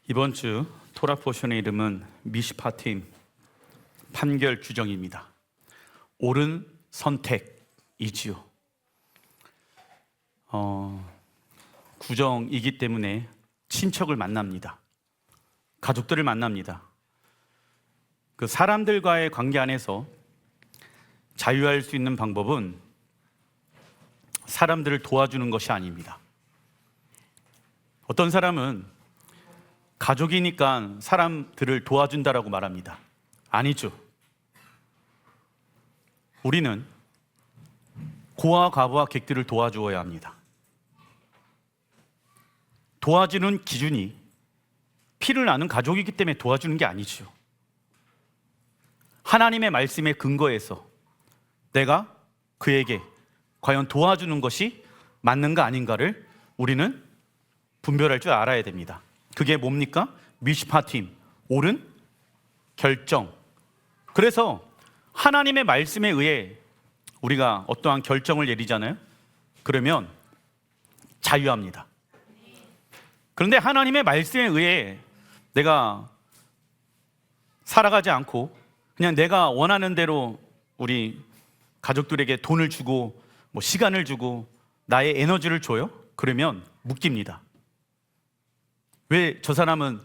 이번 주 토라 포션의 이름은 미시파팀 판결 규정입니다. 옳은 선택이지요. 구정이기 때문에 친척을 만납니다. 가족들을 만납니다. 그 사람들과의 관계 안에서 자유할 수 있는 방법은 사람들을 도와주는 것이 아닙니다. 어떤 사람은 가족이니까 사람들을 도와준다라고 말합니다. 아니죠. 우리는 고아, 과부와 객들을 도와주어야 합니다. 도와주는 기준이 피를 나눈 가족이기 때문에 도와주는 게 아니죠. 하나님의 말씀에 근거해서 내가 그에게 과연 도와주는 것이 맞는가 아닌가를 우리는 분별할 줄 알아야 됩니다. 그게 뭡니까? 미시파팀, 옳은 결정. 그래서 하나님의 말씀에 의해 우리가 어떠한 결정을 내리잖아요. 그러면 자유합니다. 그런데 하나님의 말씀에 의해 내가 살아가지 않고 그냥 내가 원하는 대로 우리 가족들에게 돈을 주고 시간을 주고 나의 에너지를 줘요? 그러면 묶입니다. 왜 저 사람은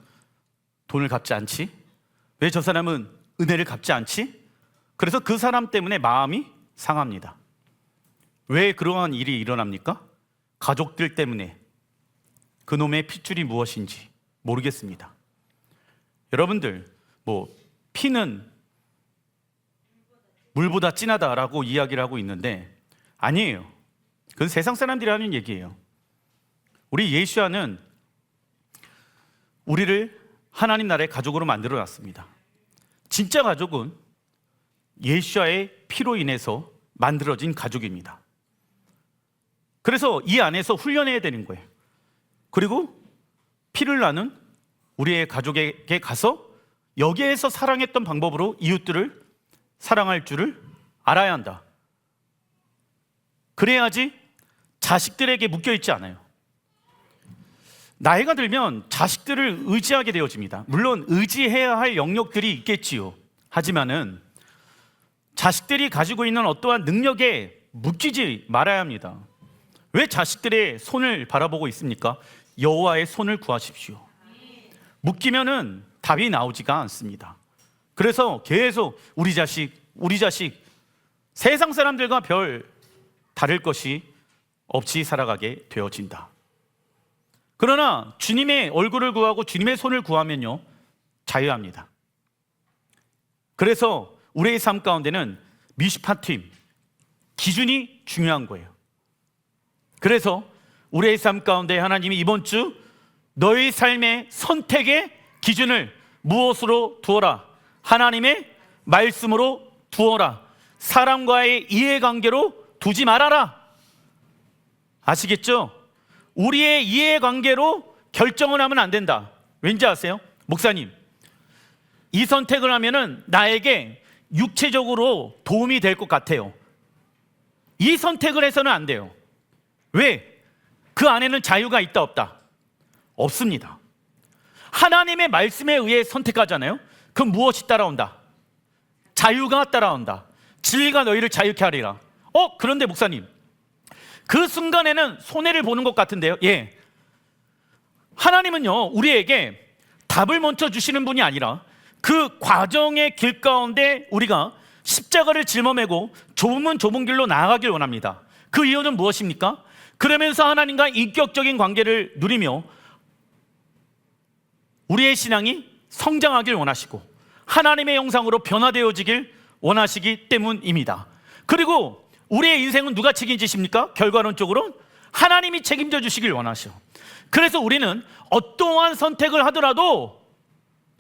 돈을 갚지 않지? 왜 저 사람은 은혜를 갚지 않지? 그래서 그 사람 때문에 마음이 상합니다. 왜 그러한 일이 일어납니까? 가족들 때문에. 그놈의 핏줄이 무엇인지 모르겠습니다. 여러분들, 피는 물보다 진하다라고 이야기를 하고 있는데 아니에요. 그건 세상 사람들이 하는 얘기예요. 우리 예수야는 우리를 하나님 나라의 가족으로 만들어 놨습니다. 진짜 가족은 예수야의 피로 인해서 만들어진 가족입니다. 그래서 이 안에서 훈련해야 되는 거예요. 그리고 피를 나눈 우리의 가족에게 가서 여기에서 사랑했던 방법으로 이웃들을 사랑할 줄을 알아야 한다. 그래야지 자식들에게 묶여있지 않아요. 나이가 들면 자식들을 의지하게 되어집니다. 물론 의지해야 할 영역들이 있겠지요. 하지만은 자식들이 가지고 있는 어떠한 능력에 묶이지 말아야 합니다. 왜 자식들의 손을 바라보고 있습니까? 여호와의 손을 구하십시오. 묶이면은 답이 나오지가 않습니다. 그래서 계속 우리 자식 세상 사람들과 별 다를 것이 없이 살아가게 되어진다. 그러나 주님의 얼굴을 구하고 주님의 손을 구하면요 자유합니다. 그래서 우리의 삶 가운데는 미시파팀 기준이 중요한 거예요. 그래서 우리의 삶 가운데 하나님이 이번 주 너의 삶의 선택의 기준을 무엇으로 두어라? 하나님의 말씀으로 두어라. 사람과의 이해관계로 두지 말아라. 아시겠죠? 우리의 이해관계로 결정을 하면 안 된다. 왠지 아세요? 목사님, 이 선택을 하면은 나에게 육체적으로 도움이 될 것 같아요. 이 선택을 해서는 안 돼요. 왜? 그 안에는 자유가 있다 없다? 없습니다. 하나님의 말씀에 의해 선택하잖아요. 그럼 무엇이 따라온다? 자유가 따라온다. 진리가 너희를 자유케 하리라. 그런데 목사님, 그 순간에는 손해를 보는 것 같은데요. 예. 하나님은요 우리에게 답을 먼저 주시는 분이 아니라 그 과정의 길 가운데 우리가 십자가를 짊어매고 좁은 길로 나아가길 원합니다. 그 이유는 무엇입니까? 그러면서 하나님과 인격적인 관계를 누리며 우리의 신앙이 성장하길 원하시고 하나님의 형상으로 변화되어지길 원하시기 때문입니다. 그리고 우리의 인생은 누가 책임지십니까? 결과론적으로 하나님이 책임져 주시길 원하셔. 그래서 우리는 어떠한 선택을 하더라도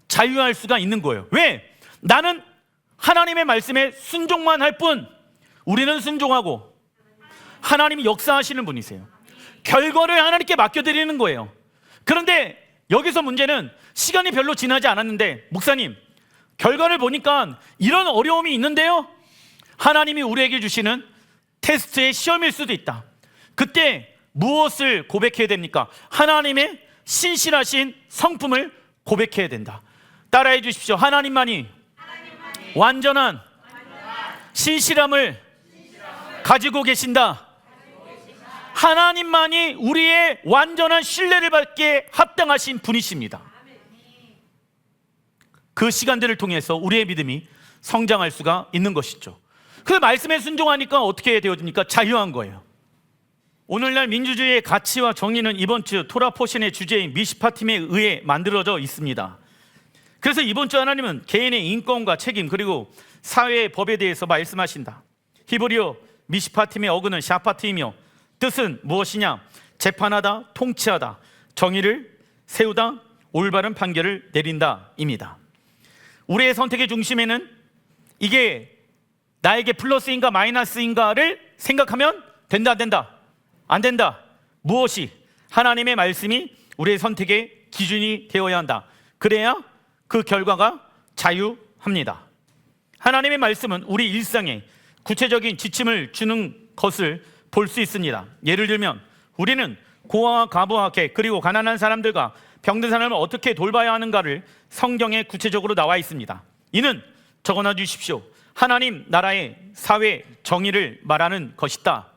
자유할 수가 있는 거예요. 왜? 나는 하나님의 말씀에 순종만 할 뿐 우리는 순종하고 하나님이 역사하시는 분이세요. 결과를 하나님께 맡겨드리는 거예요. 그런데 여기서 문제는 시간이 별로 지나지 않았는데 목사님, 결과를 보니까 이런 어려움이 있는데요. 하나님이 우리에게 주시는 테스트의 시험일 수도 있다. 그때 무엇을 고백해야 됩니까? 하나님의 신실하신 성품을 고백해야 된다. 따라해 주십시오. 하나님만이 완전한 신실함을 가지고 계신다. 하나님만이 우리의 완전한 신뢰를 받기에 합당하신 분이십니다. 그 시간들을 통해서 우리의 믿음이 성장할 수가 있는 것이죠. 그 말씀에 순종하니까 어떻게 되어집니까? 자유한 거예요. 오늘날 민주주의의 가치와 정의는 이번 주 토라 포션의 주제인 미시파팀에 의해 만들어져 있습니다. 그래서 이번 주 하나님은 개인의 인권과 책임 그리고 사회의 법에 대해서 말씀하신다. 히브리어 미시파팀의 어근은 샤파트이며 뜻은 무엇이냐? 재판하다, 통치하다, 정의를 세우다, 올바른 판결을 내린다 입니다. 우리의 선택의 중심에는 이게 나에게 플러스인가 마이너스인가를 생각하면 된다, 안 된다? 안 된다. 무엇이? 하나님의 말씀이 우리의 선택의 기준이 되어야 한다. 그래야 그 결과가 자유합니다. 하나님의 말씀은 우리 일상에 구체적인 지침을 주는 것을 볼 수 있습니다. 예를 들면 우리는 고아와 과부와 개 그리고 가난한 사람들과 병든 사람을 어떻게 돌봐야 하는가를 성경에 구체적으로 나와 있습니다. 이는 적어놔 주십시오. 하나님 나라의 사회 정의를 말하는 것이다.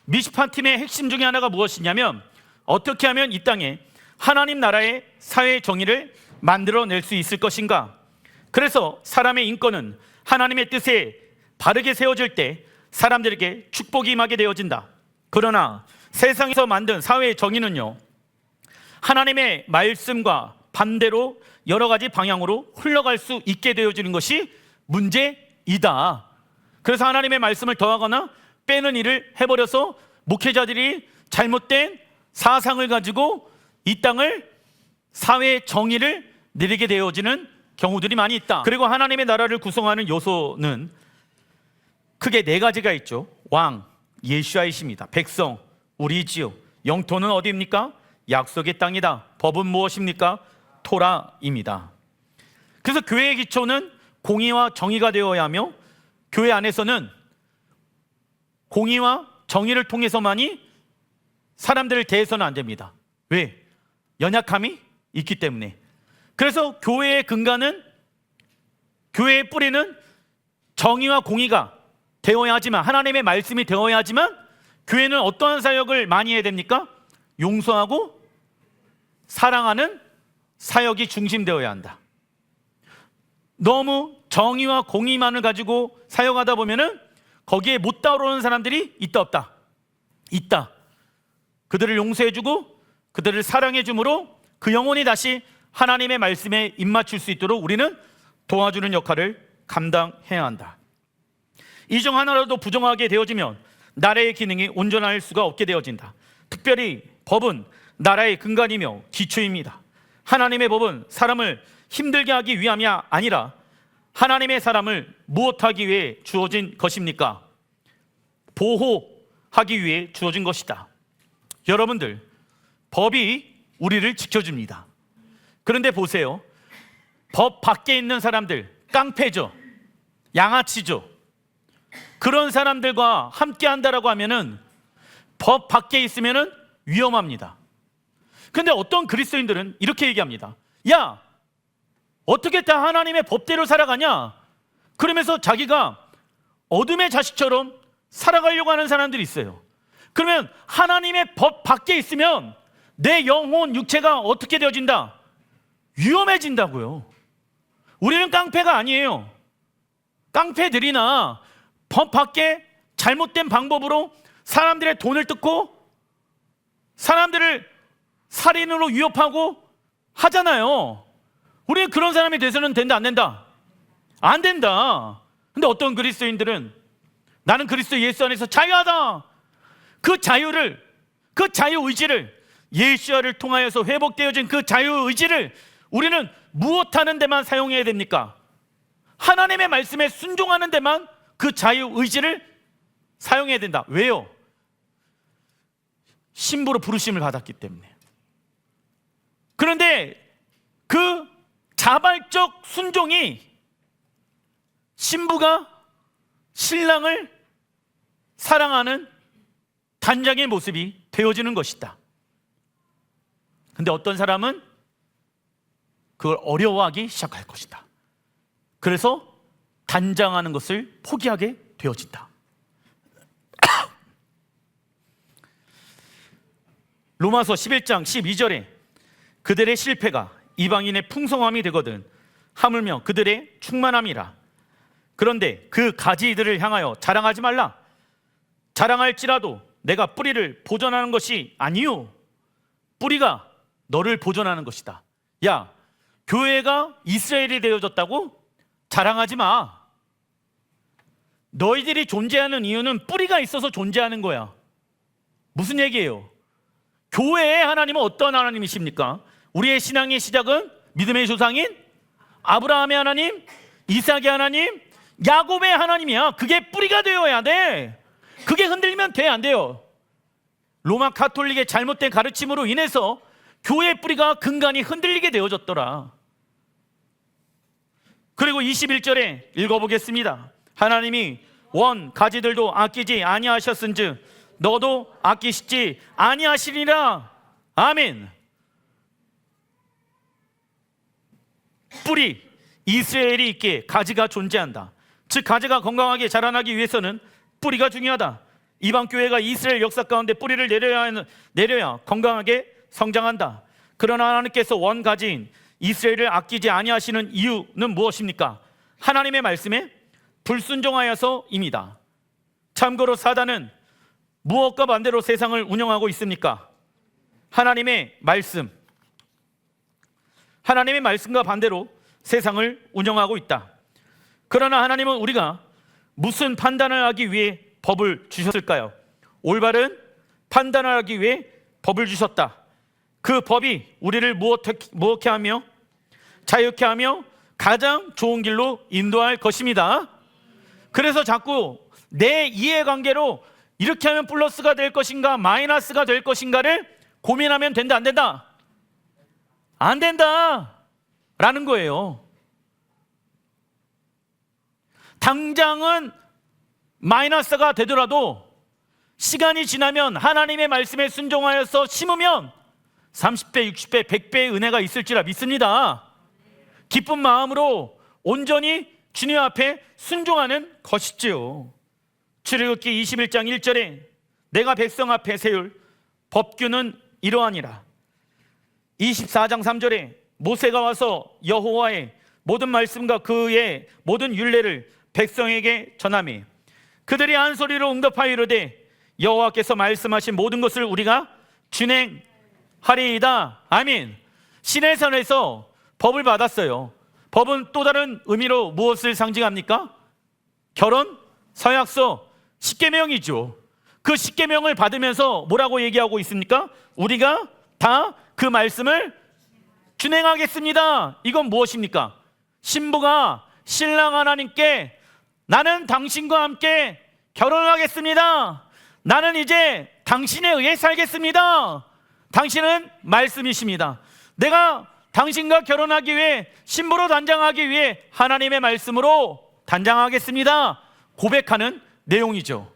미시파팀의 핵심 중에 하나가 무엇이냐면 어떻게 하면 이 땅에 하나님 나라의 사회 정의를 만들어낼 수 있을 것인가. 그래서 사람의 인권은 하나님의 뜻에 바르게 세워질 때 사람들에게 축복이 임하게 되어진다. 그러나 세상에서 만든 사회의 정의는요, 하나님의 말씀과 반대로 여러 가지 방향으로 흘러갈 수 있게 되어지는 것이 문제이다. 그래서 하나님의 말씀을 더하거나 빼는 일을 해버려서 목회자들이 잘못된 사상을 가지고 이 땅을 사회의 정의를 내리게 되어지는 경우들이 많이 있다. 그리고 하나님의 나라를 구성하는 요소는 크게 네 가지가 있죠. 왕, 예수아이십니다. 백성, 우리지요. 영토는 어디입니까? 약속의 땅이다. 법은 무엇입니까? 토라입니다. 그래서 교회의 기초는 공의와 정의가 되어야 하며 교회 안에서는 공의와 정의를 통해서만이 사람들을 대해서는 안 됩니다. 왜? 연약함이 있기 때문에. 그래서 교회의 근간은, 교회의 뿌리는 정의와 공의가 되어야 하지만, 하나님의 말씀이 되어야 하지만, 교회는 어떠한 사역을 많이 해야 됩니까? 용서하고 사랑하는 사역이 중심되어야 한다. 너무 정의와 공의만을 가지고 사역하다 보면은 거기에 못 따라오는 사람들이 있다 없다? 있다. 그들을 용서해주고 그들을 사랑해줌으로 그 영혼이 다시 하나님의 말씀에 입맞출 수 있도록 우리는 도와주는 역할을 감당해야 한다. 이 중 하나라도 부정하게 되어지면 나라의 기능이 온전할 수가 없게 되어진다. 특별히 법은 나라의 근간이며 기초입니다. 하나님의 법은 사람을 힘들게 하기 위함이 아니라 하나님의 사람을 무엇하기 위해 주어진 것입니까? 보호하기 위해 주어진 것이다. 여러분들, 법이 우리를 지켜줍니다. 그런데 보세요. 법 밖에 있는 사람들, 깡패죠, 양아치죠. 그런 사람들과 함께 한다라고 하면은 법 밖에 있으면은 위험합니다. 근데 어떤 그리스도인들은 이렇게 얘기합니다. 야, 어떻게 다 하나님의 법대로 살아가냐? 그러면서 자기가 어둠의 자식처럼 살아가려고 하는 사람들이 있어요. 그러면 하나님의 법 밖에 있으면 내 영혼, 육체가 어떻게 되어진다? 위험해진다고요. 우리는 깡패가 아니에요. 깡패들이나 법 밖에 잘못된 방법으로 사람들의 돈을 뜯고 사람들을 살인으로 위협하고 하잖아요. 우리는 그런 사람이 돼서는 된다, 안 된다? 안 된다. 근데 어떤 그리스도인들은 나는 그리스도 예수 안에서 자유하다. 그 자유를, 그 자유의지를, 예수를 통하여서 회복되어진 그 자유의지를 우리는 무엇하는 데만 사용해야 됩니까? 하나님의 말씀에 순종하는 데만 그 자유의지를 사용해야 된다. 왜요? 신부로 부르심을 받았기 때문에. 그런데 그 자발적 순종이 신부가 신랑을 사랑하는 단장의 모습이 되어지는 것이다. 근데 어떤 사람은 그걸 어려워하기 시작할 것이다. 그래서 단장하는 것을 포기하게 되어진다. 로마서 11장 12절에 그들의 실패가 이방인의 풍성함이 되거든 하물며 그들의 충만함이라. 그런데 그 가지들을 향하여 자랑하지 말라. 자랑할지라도 내가 뿌리를 보존하는 것이 아니요, 뿌리가 너를 보존하는 것이다. 야, 교회가 이스라엘이 되어졌다고? 자랑하지 마. 너희들이 존재하는 이유는 뿌리가 있어서 존재하는 거야. 무슨 얘기예요? 교회의 하나님은 어떤 하나님이십니까? 우리의 신앙의 시작은 믿음의 조상인 아브라함의 하나님, 이삭의 하나님, 야곱의 하나님이야. 그게 뿌리가 되어야 돼. 그게 흔들리면 돼, 안 돼요? 로마 가톨릭의 잘못된 가르침으로 인해서 교회의 뿌리가 근간이 흔들리게 되어졌더라. 그리고 21절에 읽어보겠습니다. 하나님이 원 가지들도 아끼지 아니하셨은즉 너도 아끼시지 아니하시리라. 아멘. 뿌리, 이스라엘이 있기에 가지가 존재한다. 즉 가지가 건강하게 자라나기 위해서는 뿌리가 중요하다. 이방 교회가 이스라엘 역사 가운데 뿌리를 내려야 건강하게 성장한다. 그러나 하나님께서 원 가지인 이스라엘을 아끼지 아니하시는 이유는 무엇입니까? 하나님의 말씀에 불순종하여서입니다. 참고로 사단은 무엇과 반대로 세상을 운영하고 있습니까? 하나님의 말씀과 반대로 세상을 운영하고 있다. 그러나 하나님은 우리가 무슨 판단을 하기 위해 법을 주셨을까요? 올바른 판단을 하기 위해 법을 주셨다. 그 법이 우리를 무엇게 하며 자유케 하며 가장 좋은 길로 인도할 것입니다. 그래서 자꾸 내 이해관계로 이렇게 하면 플러스가 될 것인가 마이너스가 될 것인가를 고민하면 된다, 안 된다? 안 된다 라는 거예요. 당장은 마이너스가 되더라도 시간이 지나면 하나님의 말씀에 순종하여서 심으면 30배, 60배, 100배의 은혜가 있을지라 믿습니다. 기쁜 마음으로 온전히 주님 앞에 순종하는 것이지요. 출애굽기 21장 1절에 내가 백성 앞에 세울 법규는 이러하니라. 24장 3절에 모세가 와서 여호와의 모든 말씀과 그의 모든 율례를 백성에게 전하며 그들이 한 소리로 응답하여 이르되 여호와께서 말씀하신 모든 것을 우리가 준행하리이다. 아멘. 시내산에서 법을 받았어요. 법은 또 다른 의미로 무엇을 상징합니까? 결혼, 서약서, 십계명이죠. 그 십계명을 받으면서 뭐라고 얘기하고 있습니까? 우리가 다 그 말씀을 준행하겠습니다. 이건 무엇입니까? 신부가 신랑 하나님께 나는 당신과 함께 결혼하겠습니다. 나는 이제 당신에 의해 살겠습니다. 당신은 말씀이십니다. 내가 당신과 결혼하기 위해 신부로 단장하기 위해 하나님의 말씀으로 단장하겠습니다. 고백하는 내용이죠.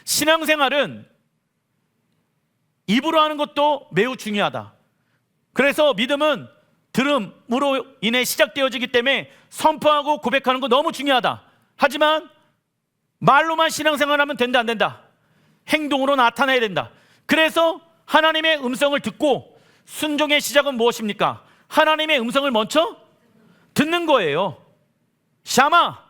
신앙생활은 입으로 하는 것도 매우 중요하다. 그래서 믿음은 들음으로 인해 시작되어지기 때문에 선포하고 고백하는 거 너무 중요하다. 하지만 말로만 신앙생활하면 된다, 안 된다? 행동으로 나타내야 된다. 그래서 하나님의 음성을 듣고 순종의 시작은 무엇입니까? 하나님의 음성을 먼저 듣는 거예요. 샤마,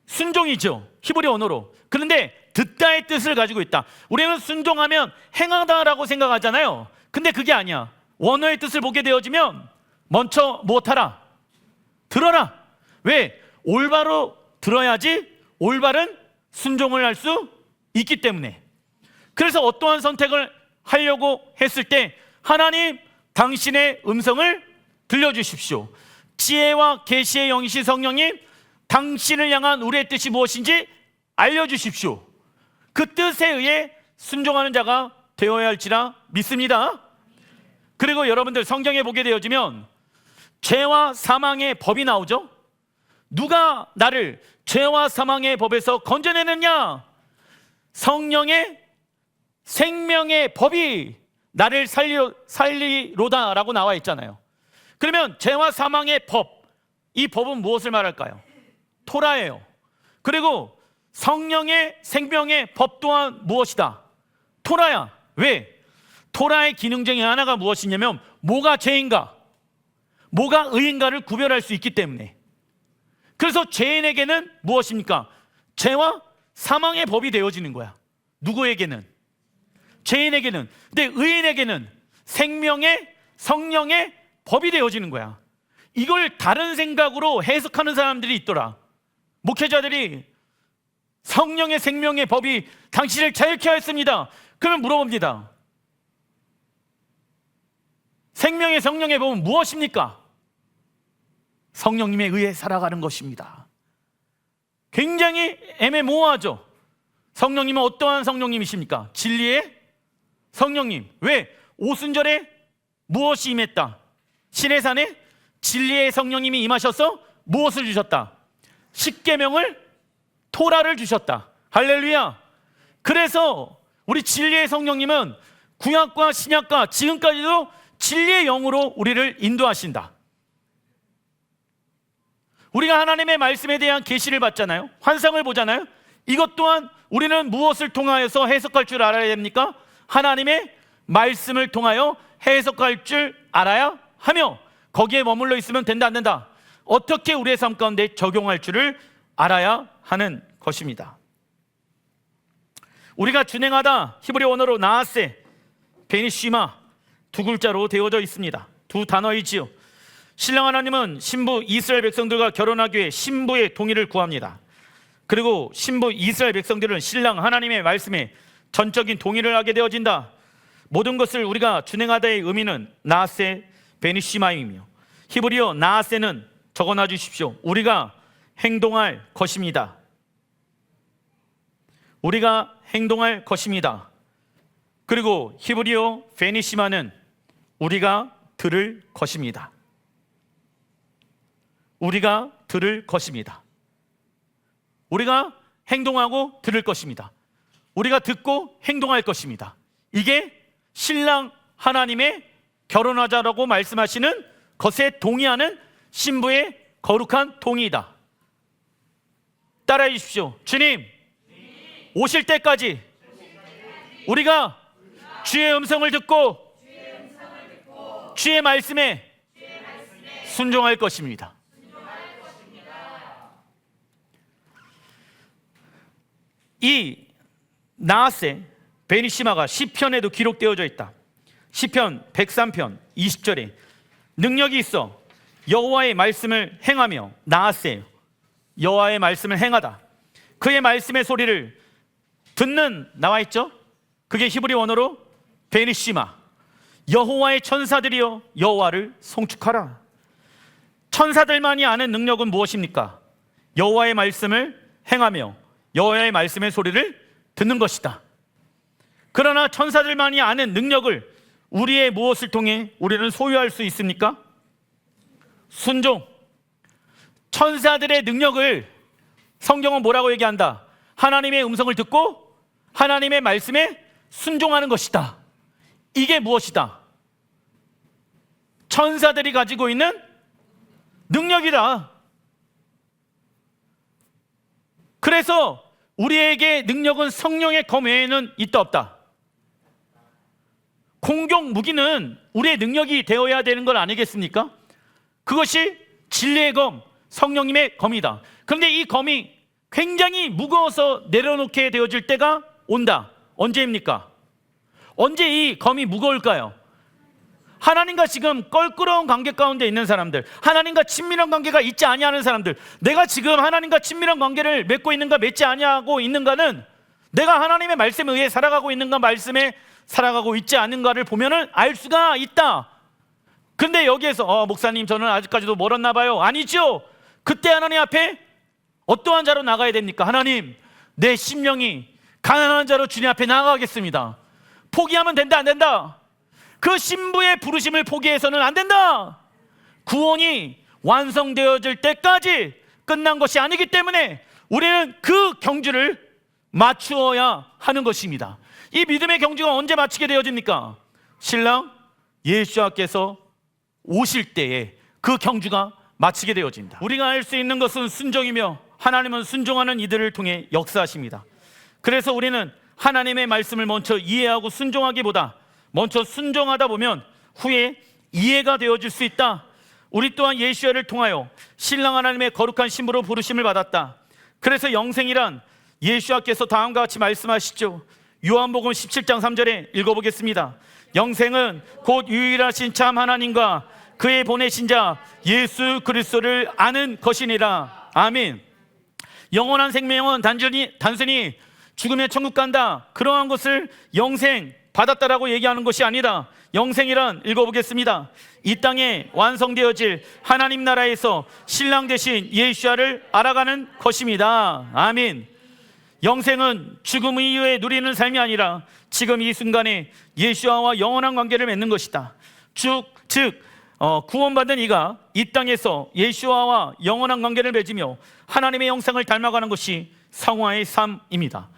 순종이죠. 히브리 언어로. 그런데 듣다의 뜻을 가지고 있다. 우리는 순종하면 행하다라고 생각하잖아요. 근데 그게 아니야. 원어의 뜻을 보게 되어지면 먼저 무엇하라? 들어라. 왜? 올바로 들어야지 올바른 순종을 할 수 있기 때문에. 그래서 어떠한 선택을 하려고 했을 때 하나님 당신의 음성을 들려주십시오. 지혜와 계시의 영이신 성령님, 당신을 향한 우리의 뜻이 무엇인지 알려주십시오. 그 뜻에 의해 순종하는 자가 되어야 할지라 믿습니다. 그리고 여러분들 성경에 보게 되어지면 죄와 사망의 법이 나오죠. 누가 나를 죄와 사망의 법에서 건져내느냐? 성령의 생명의 법이 나를 살리로다라고 나와 있잖아요. 그러면 죄와 사망의 법, 이 법은 무엇을 말할까요? 토라예요. 그리고 성령의 생명의 법 또한 무엇이다? 토라야. 왜? 토라의 기능 중에 하나가 무엇이냐면 뭐가 죄인가, 뭐가 의인가를 구별할 수 있기 때문에. 그래서 죄인에게는 무엇입니까? 죄와 사망의 법이 되어지는 거야. 누구에게는? 죄인에게는. 근데 의인에게는 생명의 성령의 법이 되어지는 거야. 이걸 다른 생각으로 해석하는 사람들이 있더라. 목회자들이 성령의 생명의 법이 당신을 자유케 하였습니다. 그러면 물어봅니다. 생명의 성령의 법은 무엇입니까? 성령님에 의해 살아가는 것입니다. 굉장히 애매모호하죠. 성령님은 어떠한 성령님이십니까? 진리의 성령님. 왜? 오순절에 무엇이 임했다? 시내산에 진리의 성령님이 임하셔서 무엇을 주셨다? 십계명을, 토라를 주셨다. 할렐루야. 그래서 우리 진리의 성령님은 구약과 신약과 지금까지도 진리의 영으로 우리를 인도하신다. 우리가 하나님의 말씀에 대한 계시를 받잖아요. 환상을 보잖아요. 이것 또한 우리는 무엇을 통하여서 해석할 줄 알아야 됩니까? 하나님의 말씀을 통하여 해석할 줄 알아야 하며, 거기에 머물러 있으면 된다 안 된다? 어떻게 우리의 삶 가운데 적용할 줄을 알아야 하는 것입니다. 우리가 준행하다 히브리 언어로 나아세, 베니시마 두 글자로 되어져 있습니다. 두 단어이지요. 신랑 하나님은 신부 이스라엘 백성들과 결혼하기 위해 신부의 동의를 구합니다. 그리고 신부 이스라엘 백성들은 신랑 하나님의 말씀에 전적인 동의를 하게 되어진다. 모든 것을 우리가 준행하다의 의미는 나아세 베니시마임이며, 히브리어 나아세는 적어놔 주십시오. 우리가 행동할 것입니다. 우리가 행동할 것입니다. 그리고 히브리어 베니시마는 우리가 들을 것입니다. 우리가 들을 것입니다. 우리가 행동하고 들을 것입니다. 우리가 듣고 행동할 것입니다. 이게 신랑 하나님의 결혼하자라고 말씀하시는 것에 동의하는 신부의 거룩한 동의이다. 따라해 주십시오. 주님, 오실 때까지 우리가 주의 음성을 듣고 주의 말씀에 순종할 것입니다. 이 나아세 베니시마가 시편에도 기록되어져 있다. 시편 103편 20절에 능력이 있어 여호와의 말씀을 행하며, 나아세 여호와의 말씀을 행하다, 그의 말씀의 소리를 듣는, 나와 있죠? 그게 히브리 원어로 베니시마. 여호와의 천사들이여 여호와를 송축하라. 천사들만이 아는 능력은 무엇입니까? 여호와의 말씀을 행하며 여호와의 말씀의 소리를 듣는 것이다. 그러나 천사들만이 아는 능력을 우리의 무엇을 통해 우리는 소유할 수 있습니까? 순종. 천사들의 능력을 성경은 뭐라고 얘기한다? 하나님의 음성을 듣고 하나님의 말씀에 순종하는 것이다. 이게 무엇이다? 천사들이 가지고 있는 능력이다. 그래서 우리에게 능력은 성령의 검 외에는 있다 없다? 공격 무기는 우리의 능력이 되어야 되는 것 아니겠습니까? 그것이 진리의 검, 성령님의 검이다. 그런데 이 검이 굉장히 무거워서 내려놓게 되어질 때가 온다. 언제입니까? 언제 이 검이 무거울까요? 하나님과 지금 껄끄러운 관계 가운데 있는 사람들, 하나님과 친밀한 관계가 있지 아니하는 사람들, 내가 지금 하나님과 친밀한 관계를 맺고 있는가 맺지 아니하고 있는가는 내가 하나님의 말씀에 의해 살아가고 있는가 말씀에 살아가고 있지 않은가를 보면은 알 수가 있다. 근데 여기에서 목사님 저는 아직까지도 멀었나 봐요. 아니죠. 그때 하나님 앞에 어떠한 자로 나가야 됩니까? 하나님, 내 심령이 가난한 자로 주님 앞에 나가겠습니다. 포기하면 된다 안 된다? 그 신부의 부르심을 포기해서는 안 된다. 구원이 완성되어질 때까지 끝난 것이 아니기 때문에 우리는 그 경주를 맞추어야 하는 것입니다. 이 믿음의 경주가 언제 마치게 되어집니까? 신랑 예수와께서 오실 때에 그 경주가 마치게 되어진다. 우리가 할 수 있는 것은 순종이며 하나님은 순종하는 이들을 통해 역사하십니다. 그래서 우리는 하나님의 말씀을 먼저 이해하고 순종하기보다 먼저 순종하다 보면 후에 이해가 되어질 수 있다. 우리 또한 예수야를 통하여 신랑 하나님의 거룩한 신부로 부르심을 받았다. 그래서 영생이란 예수야께서 다음과 같이 말씀하시죠. 요한복음 17장 3절에 읽어보겠습니다. 영생은 곧 유일하신 참 하나님과 그의 보내신 자 예수 그리스도를 아는 것이니라. 아멘. 영원한 생명은 단순히 죽으면 천국 간다, 그러한 것을 영생 받았다라고 얘기하는 것이 아니라, 영생이란 읽어보겠습니다. 이 땅에 완성되어질 하나님 나라에서 신랑 되신 예수야를 알아가는 것입니다. 아멘. 영생은 죽음 이후에 누리는 삶이 아니라 지금 이 순간에 예수야와 영원한 관계를 맺는 것이다. 즉 구원받은 이가 이 땅에서 예수야와 영원한 관계를 맺으며 하나님의 형상을 닮아가는 것이 성화의 삶입니다.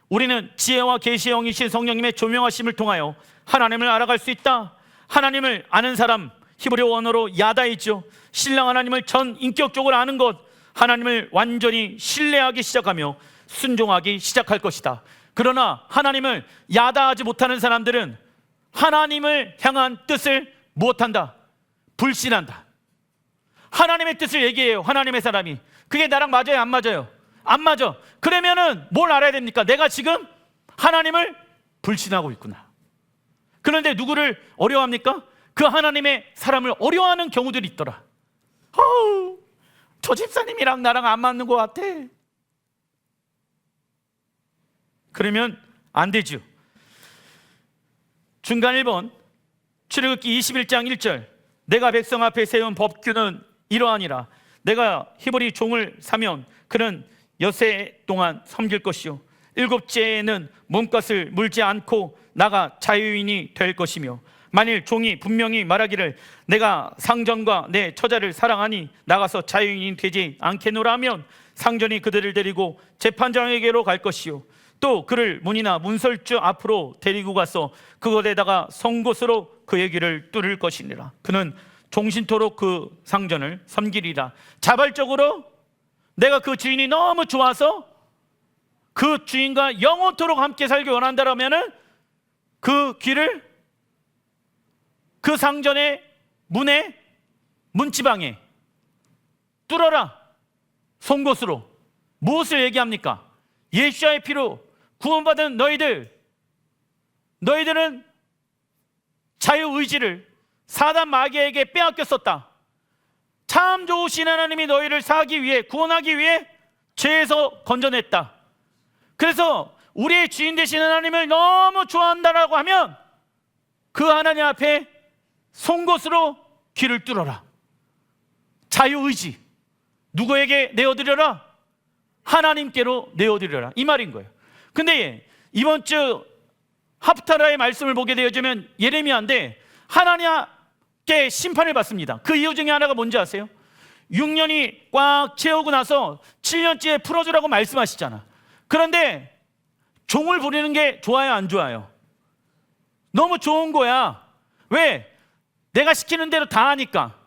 우리는 지혜와 계시의 영이신 성령님의 조명하심을 통하여 하나님을 알아갈 수 있다. 하나님을 아는 사람, 히브리어 원어로 야다이죠. 신랑 하나님을 전 인격적으로 아는 것, 하나님을 완전히 신뢰하기 시작하며 순종하기 시작할 것이다. 그러나 하나님을 야다하지 못하는 사람들은 하나님을 향한 뜻을 무엇한다? 불신한다. 하나님의 뜻을 얘기해요. 하나님의 사람이. 그게 나랑 맞아요? 안 맞아요? 안 맞아. 그러면은 뭘 알아야 됩니까? 내가 지금 하나님을 불신하고 있구나. 그런데 누구를 어려워합니까? 그 하나님의 사람을 어려워하는 경우들이 있더라. 저 집사님이랑 나랑 안 맞는 것 같아. 그러면 안 되죠. 중간 1번 출애굽기 21장 1절 내가 백성 앞에 세운 법규는 이러하니라. 내가 히브리 종을 사면 그는 엿새 동안 섬길 것이요 7째에는 몸값을 물지 않고 나가 자유인이 될 것이며 만일 종이 분명히 말하기를 내가 상전과 내 처자를 사랑하니 나가서 자유인이 되지 않겠노라 하면 상전이 그들을 데리고 재판장에게로 갈 것이요 또 그를 문이나 문설주 앞으로 데리고 가서 그곳에다가 송곳으로 그의 귀를 뚫을 것이니라. 그는 종신토록 그 상전을 섬기리라. 자발적으로 내가 그 주인이 너무 좋아서 그 주인과 영원토록 함께 살기 원한다라면은 그 귀를 그 상전의 문에 문지방에 뚫어라. 송곳으로. 무엇을 얘기합니까? 예수야의 피로 구원받은 너희들은 자유의지를 사단 마귀에게 빼앗겼었다. 참 좋으신 하나님이 너희를 사기 위해, 구원하기 위해 죄에서 건져냈다. 그래서 우리의 주인 되신 하나님을 너무 좋아한다라고 하면 그 하나님 앞에 송곳으로 귀를 뚫어라. 자유의지. 누구에게 내어드려라? 하나님께로 내어드려라. 이 말인 거예요. 근데 이번 주 하프타라의 말씀을 보게 되어지면 예레미야인데 하나님께 심판을 받습니다. 그 이유 중에 하나가 뭔지 아세요? 6년이 꽉 채우고 나서 7년째에 풀어주라고 말씀하시잖아. 그런데 종을 부리는 게 좋아요, 안 좋아요? 너무 좋은 거야. 왜? 내가 시키는 대로 다 하니까.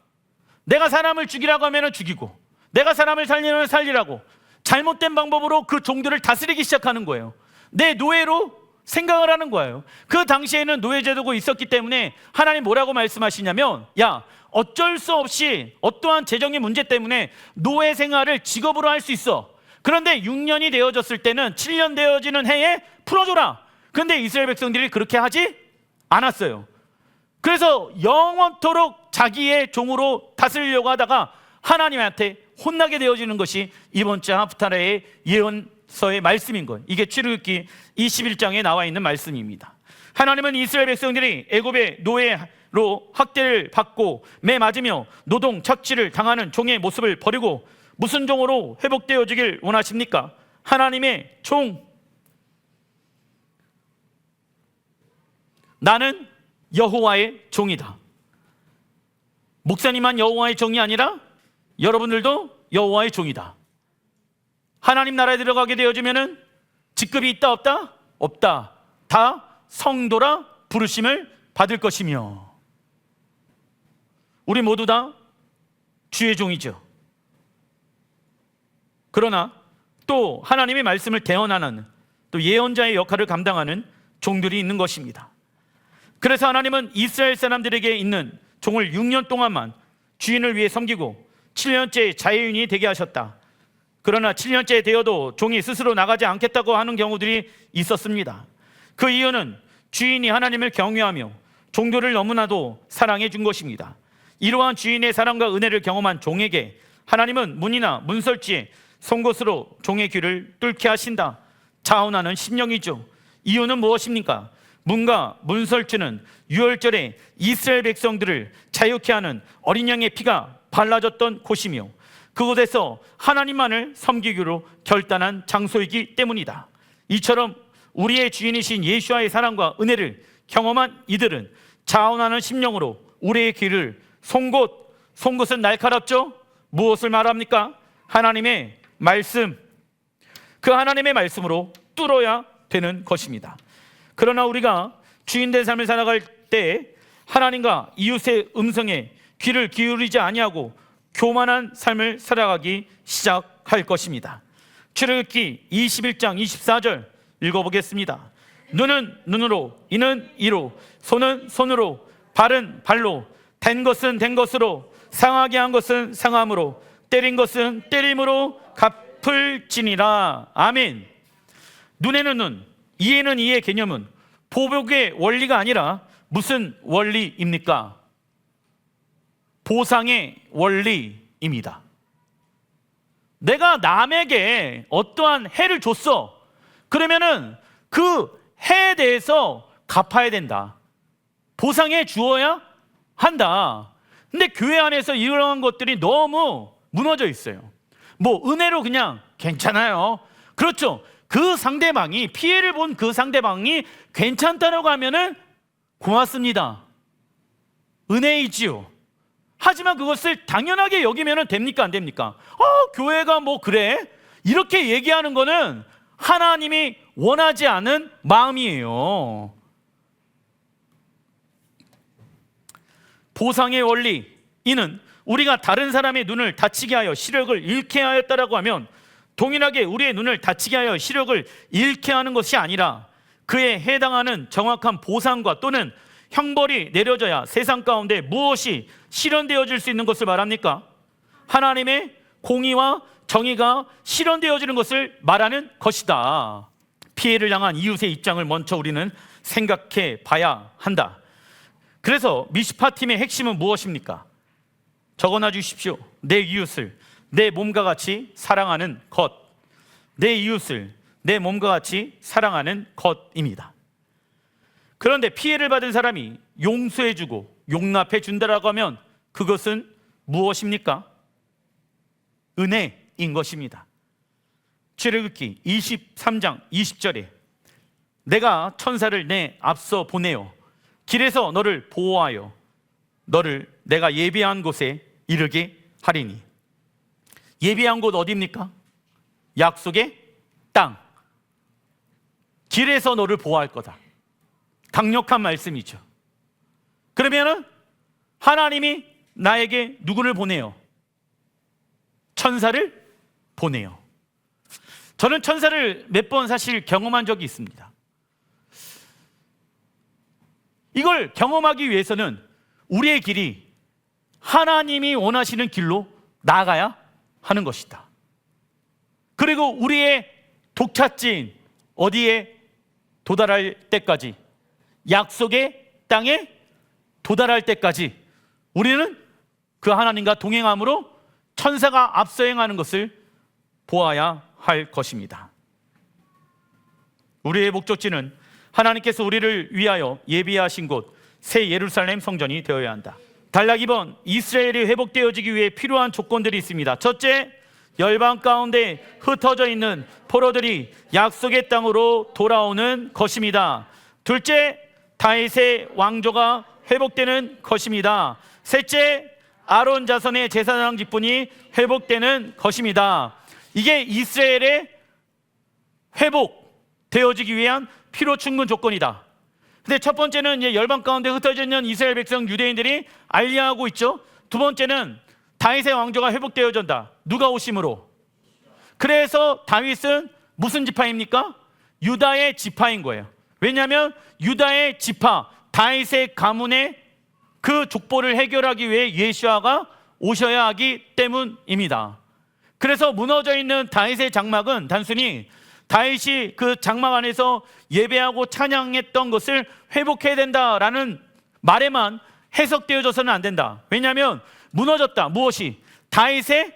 내가 사람을 죽이라고 하면 죽이고, 내가 사람을 살리면 살리라고 잘못된 방법으로 그 종들을 다스리기 시작하는 거예요. 내 노예로 생각을 하는 거예요. 그 당시에는 노예제도가 있었기 때문에 하나님 뭐라고 말씀하시냐면, 야, 어쩔 수 없이 어떠한 재정의 문제 때문에 노예 생활을 직업으로 할 수 있어. 그런데 6년이 되어졌을 때는 7년 되어지는 해에 풀어줘라. 그런데 이스라엘 백성들이 그렇게 하지 않았어요. 그래서 영원토록 자기의 종으로 다스리려고 하다가 하나님한테 혼나게 되어지는 것이 이번 주 하프타라의 예언서의 말씀인 거예요. 이게 출애굽기 21장에 나와 있는 말씀입니다. 하나님은 이스라엘 백성들이 애굽의 노예로 학대를 받고 매 맞으며 노동 착취를 당하는 종의 모습을 버리고 무슨 종으로 회복되어지길 원하십니까? 하나님의 종. 나는 여호와의 종이다. 목사님만 여호와의 종이 아니라 여러분들도 여호와의 종이다. 하나님 나라에 들어가게 되어지면은 직급이 있다 없다? 없다. 다 성도라 부르심을 받을 것이며. 우리 모두 다 주의 종이죠. 그러나 또 하나님의 말씀을 대언하는 또 예언자의 역할을 감당하는 종들이 있는 것입니다. 그래서 하나님은 이스라엘 사람들에게 있는 종을 6년 동안만 주인을 위해 섬기고 7년째 자유인이 되게 하셨다. 그러나 7년째 되어도 종이 스스로 나가지 않겠다고 하는 경우들이 있었습니다. 그 이유는 주인이 하나님을 경외하며 종들을 너무나도 사랑해 준 것입니다. 이러한 주인의 사랑과 은혜를 경험한 종에게 하나님은 문이나 문설주에 송곳으로 종의 귀를 뚫게 하신다. 자원하는 심령이죠. 이유는 무엇입니까? 문과 문설주는 유월절에 이스라엘 백성들을 자유케 하는 어린 양의 피가 발라졌던 곳이며 그곳에서 하나님만을 섬기기로 결단한 장소이기 때문이다. 이처럼 우리의 주인이신 예수와의 사랑과 은혜를 경험한 이들은 자원하는 심령으로 우리의 귀를 송곳은 날카롭죠? 무엇을 말합니까? 하나님의 말씀, 그 하나님의 말씀으로 뚫어야 되는 것입니다. 그러나 우리가 주인된 삶을 살아갈 때 하나님과 이웃의 음성에 귀를 기울이지 아니하고 교만한 삶을 살아가기 시작할 것입니다. 출애굽기 21장 24절 읽어보겠습니다. 눈은 눈으로, 이는 이로, 손은 손으로, 발은 발로, 된 것은 된 것으로, 상하게 한 것은 상함으로, 때린 것은 때림으로 갚을지니라. 아멘. 눈에는 눈, 이에는 이의 개념은 보복의 원리가 아니라 무슨 원리입니까? 보상의 원리입니다. 내가 남에게 어떠한 해를 줬어. 그러면은 그 해에 대해서 갚아야 된다. 보상해 주어야 한다. 근데 교회 안에서 이러한 것들이 너무 무너져 있어요. 뭐 은혜로 그냥 괜찮아요. 그렇죠. 그 상대방이, 피해를 본 그 상대방이 괜찮다라고 하면은 고맙습니다. 은혜이지요. 하지만 그것을 당연하게 여기면 됩니까? 안 됩니까? 교회가 뭐 그래? 이렇게 얘기하는 거는 하나님이 원하지 않은 마음이에요. 보상의 원리, 이는 우리가 다른 사람의 눈을 다치게 하여 시력을 잃게 하였다라고 하면 동일하게 우리의 눈을 다치게 하여 시력을 잃게 하는 것이 아니라 그에 해당하는 정확한 보상과 또는 형벌이 내려져야 세상 가운데 무엇이 실현되어질 수 있는 것을 말합니까? 하나님의 공의와 정의가 실현되어지는 것을 말하는 것이다. 피해를 당한 이웃의 입장을 먼저 우리는 생각해 봐야 한다. 그래서 미시파 팀의 핵심은 무엇입니까? 적어놔 주십시오. 내 이웃을 내 몸과 같이 사랑하는 것. 내 이웃을 내 몸과 같이 사랑하는 것입니다. 그런데 피해를 받은 사람이 용서해주고 용납해준다라고 하면 그것은 무엇입니까? 은혜인 것입니다. 출애굽기 23장 20절에 내가 천사를 내 앞서 보내어 길에서 너를 보호하여 너를 내가 예비한 곳에 이르게 하리니. 예비한 곳 어디입니까? 약속의 땅. 길에서 너를 보호할 거다. 강력한 말씀이죠. 그러면은 하나님이 나에게 누구를 보내요? 천사를 보내요. 저는 천사를 몇 번 사실 경험한 적이 있습니다. 이걸 경험하기 위해서는 우리의 길이 하나님이 원하시는 길로 나아가야 하는 것이다. 그리고 우리의 독차지인 어디에 도달할 때까지, 약속의 땅에 도달할 때까지 우리는 그 하나님과 동행함으로 천사가 앞서 행하는 것을 보아야 할 것입니다. 우리의 목적지는 하나님께서 우리를 위하여 예비하신 곳 새 예루살렘 성전이 되어야 한다. 단락 2번, 이스라엘이 회복되어지기 위해 필요한 조건들이 있습니다. 첫째, 열방 가운데 흩어져 있는 포로들이 약속의 땅으로 돌아오는 것입니다. 둘째, 다윗의 왕조가 회복되는 것입니다. 셋째, 아론 자손의 제사장 직분이 회복되는 것입니다. 이게 이스라엘의 회복되어지기 위한 필요 충분 조건이다. 근데 첫 번째는 이제 열방 가운데 흩어져 있는 이스라엘 백성 유대인들이 알리하고 있죠. 두 번째는 다윗의 왕조가 회복되어진다. 누가 오심으로? 그래서 다윗은 무슨 지파입니까? 유다의 지파인 거예요. 왜냐하면 유다의 지파, 다윗의 가문의 그 족보를 해결하기 위해 예수아가 오셔야 하기 때문입니다. 그래서 무너져 있는 다윗의 장막은 단순히 다윗이 그 장막 안에서 예배하고 찬양했던 것을 회복해야 된다라는 말에만 해석되어져서는 안 된다. 왜냐하면 무너졌다. 무엇이? 다윗의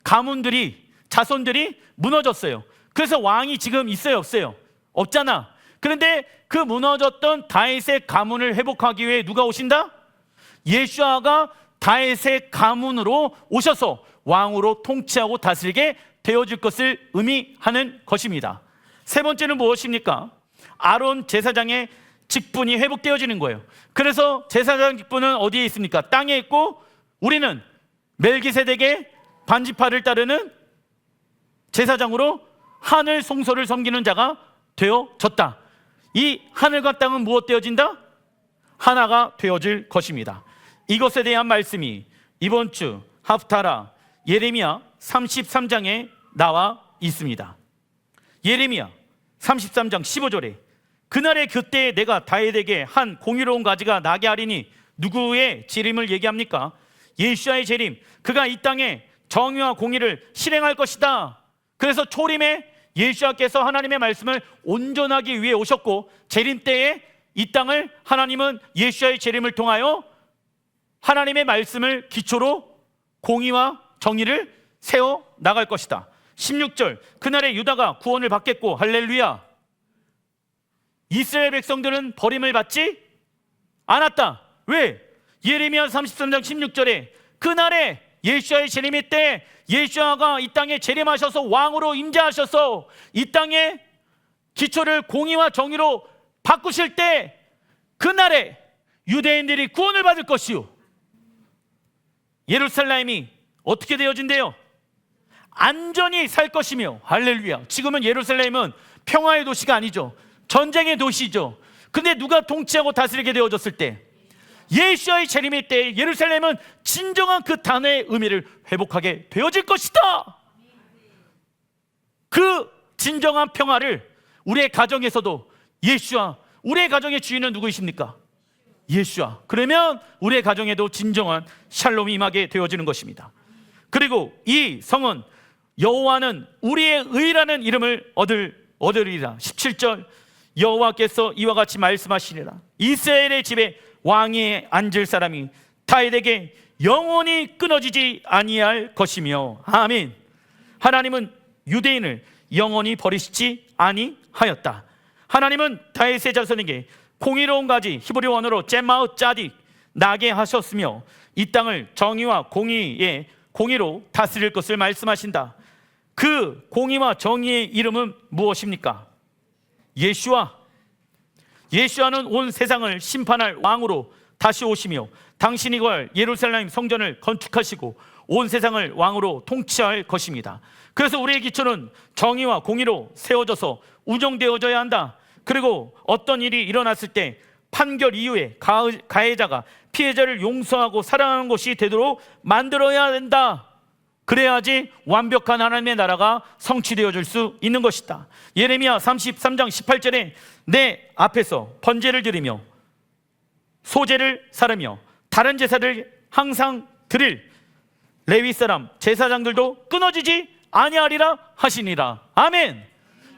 가문들이, 자손들이 무너졌어요. 그래서 왕이 지금 있어요, 없어요? 없잖아. 그런데 그 무너졌던 다윗의 가문을 회복하기 위해 누가 오신다? 예수아가 다윗의 가문으로 오셔서 왕으로 통치하고 다스리게 되어질 것을 의미하는 것입니다. 세 번째는 무엇입니까? 아론 제사장의 직분이 회복되어지는 거예요. 그래서 제사장 직분은 어디에 있습니까? 땅에 있고, 우리는 멜기세덱의 반지파를 따르는 제사장으로 하늘 성소를 섬기는 자가 되어졌다. 이 하늘과 땅은 무엇 되어진다? 하나가 되어질 것입니다. 이것에 대한 말씀이 이번 주 하프타라 예레미야 33장에 나와 있습니다. 예레미야 33장 15절에 그날에 그때에 내가 다윗에게 한 공의로운 가지가 나게 하리니, 누구의 재림을 얘기합니까? 예수아의 재림. 그가 이 땅에 정의와 공의를 실행할 것이다. 그래서 초림에 예수아께서 하나님의 말씀을 온전하기 위해 오셨고, 재림 때에 이 땅을 하나님은 예수아의 재림을 통하여 하나님의 말씀을 기초로 공의와 정의를 세워 나갈 것이다. 16절 그날에 유다가 구원을 받겠고, 할렐루야. 이스라엘 백성들은 버림을 받지 않았다. 왜? 예레미야 33장 16절에 그날에 예수아의 재림의 때 예수아가 이 땅에 재림하셔서 왕으로 임재하셔서 이 땅의 기초를 공의와 정의로 바꾸실 때, 그날에 유대인들이 구원을 받을 것이요, 예루살렘이 어떻게 되어진대요? 안전히 살 것이며. 할렐루야. 지금은 예루살렘은 평화의 도시가 아니죠. 전쟁의 도시죠. 근데 누가 통치하고 다스리게 되어졌을 때? 예수아의 재림의 때 예루살렘은 진정한 그 단어의 의미를 회복하게 되어질 것이다. 그 진정한 평화를 우리의 가정에서도 예수아, 우리의 가정의 주인은 누구이십니까? 예수아. 그러면 우리의 가정에도 진정한 샬롬이 임하게 되어지는 것입니다. 그리고 이 성은 여호와는 우리의 의라는 이름을 얻으리라. 17절 여호와께서 이와 같이 말씀하시리라. 이스라엘의 집에 왕위에 앉을 사람이 다윗에게 영원히 끊어지지 아니할 것이며. 아멘. 하나님은 유대인을 영원히 버리시지 아니하였다. 하나님은 다윗의 자손에게 공의로운 가지, 히브리 원어로 잼마우 짜딕, 나게 하셨으며 이 땅을 정의와 공의로 다스릴 것을 말씀하신다. 그 공의와 정의의 이름은 무엇입니까? 예수아. 예수아는 온 세상을 심판할 왕으로 다시 오시며, 당신이 걸 예루살렘 성전을 건축하시고 온 세상을 왕으로 통치할 것입니다. 그래서 우리의 기초는 정의와 공의로 세워져서 운영되어져야 한다. 그리고 어떤 일이 일어났을 때 판결 이후에 가해자가 피해자를 용서하고 사랑하는 것이 되도록 만들어야 된다. 그래야지 완벽한 하나님의 나라가 성취되어질 수 있는 것이다. 예레미야 33장 18절에 내 앞에서 번제를 드리며 소제를 사르며 다른 제사를 항상 드릴 레위 사람 제사장들도 끊어지지 아니하리라 하시니라. 아멘.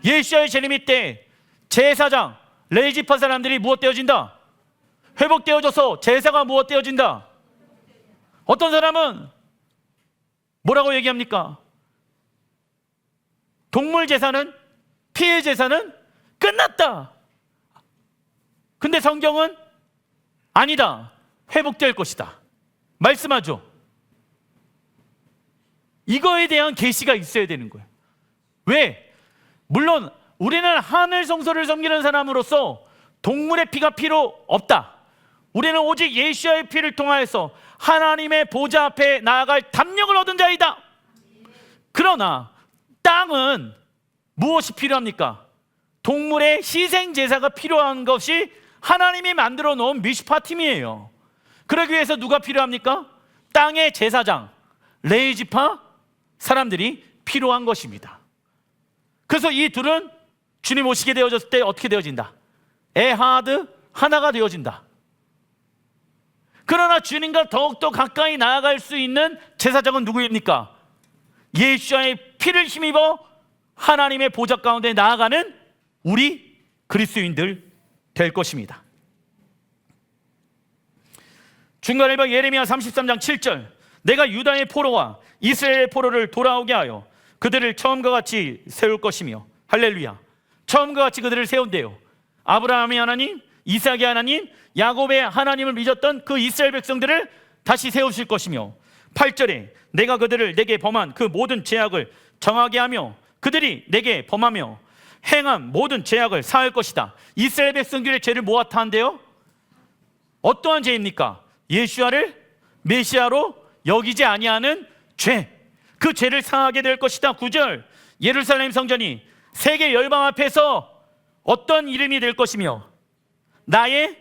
예수아의 재림이 때 제사장 레위지파 사람들이 무엇 되어진다? 회복되어져서 제사가 무엇 되어진다? 어떤 사람은 뭐라고 얘기합니까? 동물 제사는, 피해 제사는 끝났다. 근데 성경은 아니다. 회복될 것이다. 말씀하죠. 이거에 대한 계시가 있어야 되는 거예요. 왜? 물론 우리는 하늘 성소를 섬기는 사람으로서 동물의 피가 필요 없다. 우리는 오직 예수의 피를 통하여서 하나님의 보좌 앞에 나아갈 담력을 얻은 자이다. 그러나 땅은 무엇이 필요합니까? 동물의 희생 제사가 필요한 것이 하나님이 만들어 놓은 미슈파팀이에요. 그러기 위해서 누가 필요합니까? 땅의 제사장, 레위지파 사람들이 필요한 것입니다. 그래서 이 둘은 주님 오시게 되어졌을 때 어떻게 되어진다? 에하드, 하나가 되어진다. 그러나 주님과 더욱더 가까이 나아갈 수 있는 제사장은 누구입니까? 예수와의 피를 힘입어 하나님의 보좌 가운데 나아가는 우리 그리스도인들 될 것입니다. 중간에 봐 예레미야 33장 7절, 내가 유다의 포로와 이스라엘의 포로를 돌아오게 하여 그들을 처음과 같이 세울 것이며, 할렐루야, 처음과 같이 그들을 세운대요. 아브라함의 하나님, 이삭의 하나님, 야곱의 하나님을 믿었던 그 이스라엘 백성들을 다시 세우실 것이며, 8절에 내가 그들을 내게 범한 그 모든 죄악을 정하게 하며 그들이 내게 범하며 행한 모든 죄악을 사할 것이다. 이스라엘 백성들의 죄를 뭐하다 한대요? 어떠한 죄입니까? 예수야를 메시아로 여기지 아니하는 죄, 그 죄를 사하게 될 것이다. 9절, 예루살렘 성전이 세계 열방 앞에서 어떤 이름이 될 것이며 나의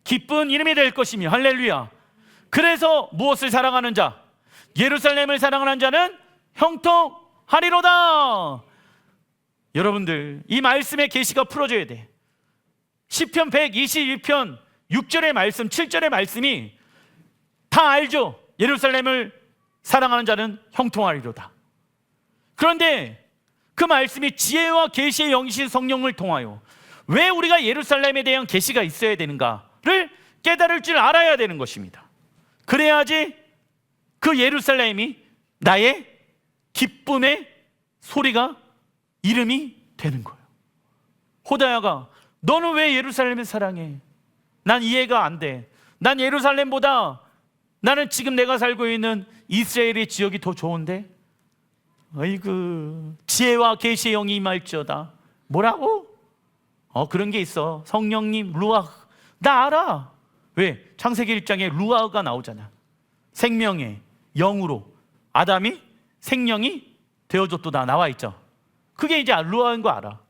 기쁜 이름이 될 것이며, 할렐루야. 그래서 무엇을 사랑하는 자? 예루살렘을 사랑하는 자는 형통하리로다. 여러분들, 이 말씀의 계시가 풀어져야 돼. 시편 121편 6절의 말씀, 7절의 말씀이 다 알죠. 예루살렘을 사랑하는 자는 형통하리로다. 그런데 그 말씀이 지혜와 계시의 영이신 성령을 통하여 왜 우리가 예루살렘에 대한 계시가 있어야 되는가를 깨달을 줄 알아야 되는 것입니다. 그래야지 그 예루살렘이 나의 기쁨의 소리가, 이름이 되는 거예요. 호다야가 너는 왜 예루살렘을 사랑해? 난 이해가 안 돼. 난 예루살렘보다 나는 지금 내가 살고 있는 이스라엘의 지역이 더 좋은데? 어이구, 지혜와 계시의 영이 임할지어다. 뭐라고? 그런 게 있어. 성령님, 루아흐. 나 알아. 왜? 창세기 1장에 루아흐가 나오잖아. 생명의 영으로 아담이 생명이 되어줬도다 나와 있죠. 그게 이제 루아흐인 거 알아.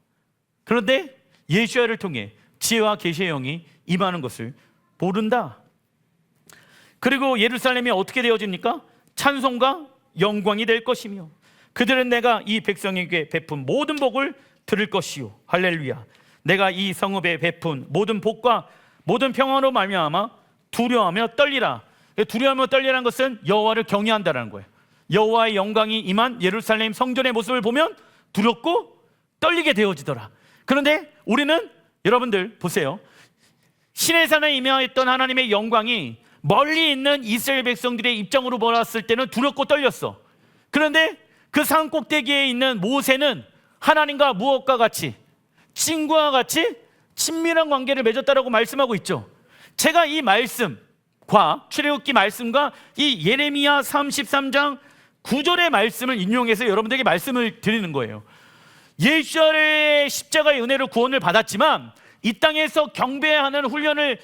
그런데 예수야를 통해 지혜와 계시의 영이 임하는 것을 모른다. 그리고 예루살렘이 어떻게 되어집니까? 찬송과 영광이 될 것이며 그들은 내가 이 백성에게 베푼 모든 복을 들을 것이요, 할렐루야. 내가 이 성읍에 베푼 모든 복과 모든 평화로 말미암아 두려워하며 떨리라. 두려워하며 떨리라는 것은 여호와를 경외한다는 거예요. 여호와의 영광이 임한 예루살렘 성전의 모습을 보면 두렵고 떨리게 되어지더라. 그런데 우리는, 여러분들 보세요, 신의 산에 임하였던 하나님의 영광이 멀리 있는 이스라엘 백성들의 입장으로 보았을 때는 두렵고 떨렸어. 그런데 그 산 꼭대기에 있는 모세는 하나님과 무엇과 같이, 친구와 같이 친밀한 관계를 맺었다라고 말씀하고 있죠. 제가 이 말씀과 출애굽기 말씀과 이 예레미야 33장 9절의 말씀을 인용해서 여러분들에게 말씀을 드리는 거예요. 예수의 십자가의 은혜로 구원을 받았지만 이 땅에서 경배하는 훈련을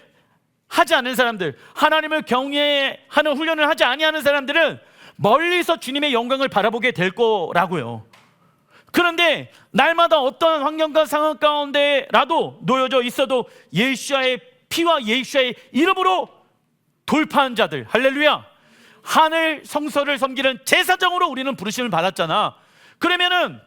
하지 않은 사람들, 하나님을 경외하는 훈련을 하지 아니하는 사람들은 멀리서 주님의 영광을 바라보게 될 거라고요. 그런데 날마다 어떤 환경과 상황 가운데라도 놓여져 있어도 예수의 피와 예수의 이름으로 돌파한 자들, 할렐루야, 하늘 성소를 섬기는 제사장으로 우리는 부르심을 받았잖아. 그러면은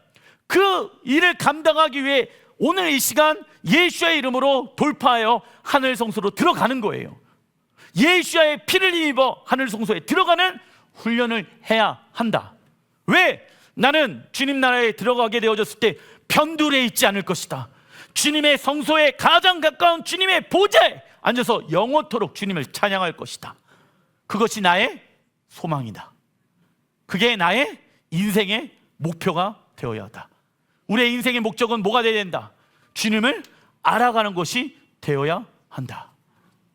그 일을 감당하기 위해 오늘 이 시간 예수의 이름으로 돌파하여 하늘 성소로 들어가는 거예요. 예수의 피를 입어 하늘 성소에 들어가는 훈련을 해야 한다. 왜? 나는 주님 나라에 들어가게 되어졌을 때 변두리에 있지 않을 것이다. 주님의 성소에 가장 가까운 주님의 보좌에 앉아서 영원토록 주님을 찬양할 것이다. 그것이 나의 소망이다. 그게 나의 인생의 목표가 되어야 한다. 우리의 인생의 목적은 뭐가 되어야 된다? 주님을 알아가는 것이 되어야 한다.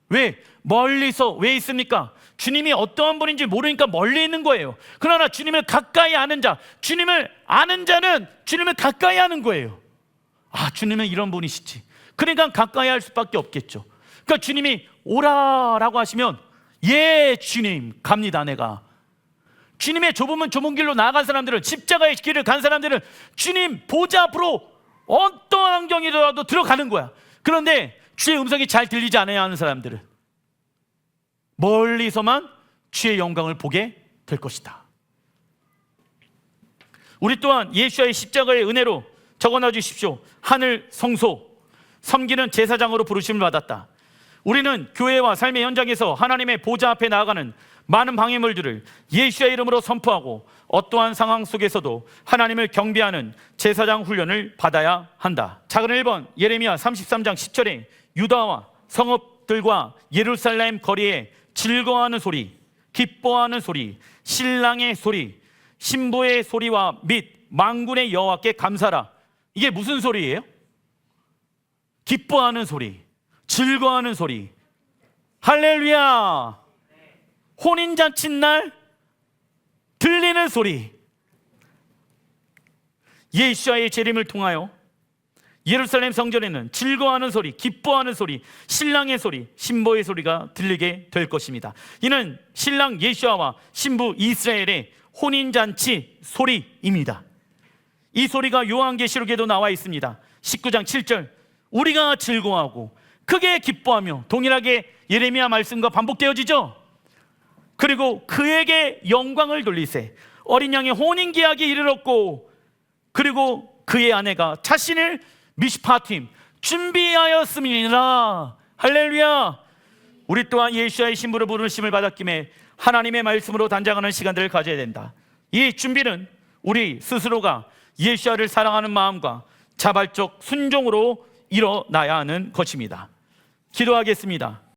왜? 멀리서 왜 있습니까? 주님이 어떠한 분인지 모르니까 멀리 있는 거예요. 그러나 주님을 가까이 아는 자, 주님을 아는 자는 주님을 가까이 하는 거예요. 아, 주님은 이런 분이시지. 그러니까 가까이 할 수밖에 없겠죠. 그러니까 주님이 오라라고 하시면 예 주님 갑니다. 내가 주님의 좁으면 좁은 길로 나아간 사람들은, 십자가의 길을 간 사람들은 주님 보좌 앞으로 어떠한 환경이라도 들어가는 거야. 그런데 주의 음성이 잘 들리지 않아야 하는 사람들은 멀리서만 주의 영광을 보게 될 것이다. 우리 또한 예수와의 십자가의 은혜로 적어놔 주십시오. 하늘 성소, 섬기는 제사장으로 부르심을 받았다. 우리는 교회와 삶의 현장에서 하나님의 보좌 앞에 나아가는 많은 방해물들을 예수의 이름으로 선포하고 어떠한 상황 속에서도 하나님을 경배하는 제사장 훈련을 받아야 한다. 작은 1번 예레미야 33장 10절에 유다와 성읍들과 예루살렘 거리에 즐거워하는 소리, 기뻐하는 소리, 신랑의 소리, 신부의 소리와 및 만군의 여호와께 감사라. 이게 무슨 소리예요? 기뻐하는 소리, 즐거워하는 소리. 할렐루야. 혼인잔치 날 들리는 소리. 예수와의 재림을 통하여 예루살렘 성전에는 즐거워하는 소리, 기뻐하는 소리, 신랑의 소리, 신부의 소리가 들리게 될 것입니다. 이는 신랑 예수와 신부 이스라엘의 혼인잔치 소리입니다. 이 소리가 요한계시록에도 나와 있습니다. 19장 7절 우리가 즐거워하고 크게 기뻐하며, 동일하게 예레미야 말씀과 반복되어지죠. 그리고 그에게 영광을 돌리세. 어린 양의 혼인계약이 이르렀고, 그리고 그의 아내가 자신을 미시파팀 준비하였음이니라. 할렐루야. 우리 또한 예수와의 신부로 부르심을 받았기에 하나님의 말씀으로 단장하는 시간들을 가져야 된다. 이 준비는 우리 스스로가 예수와를 사랑하는 마음과 자발적 순종으로 일어나야 하는 것입니다. 기도하겠습니다.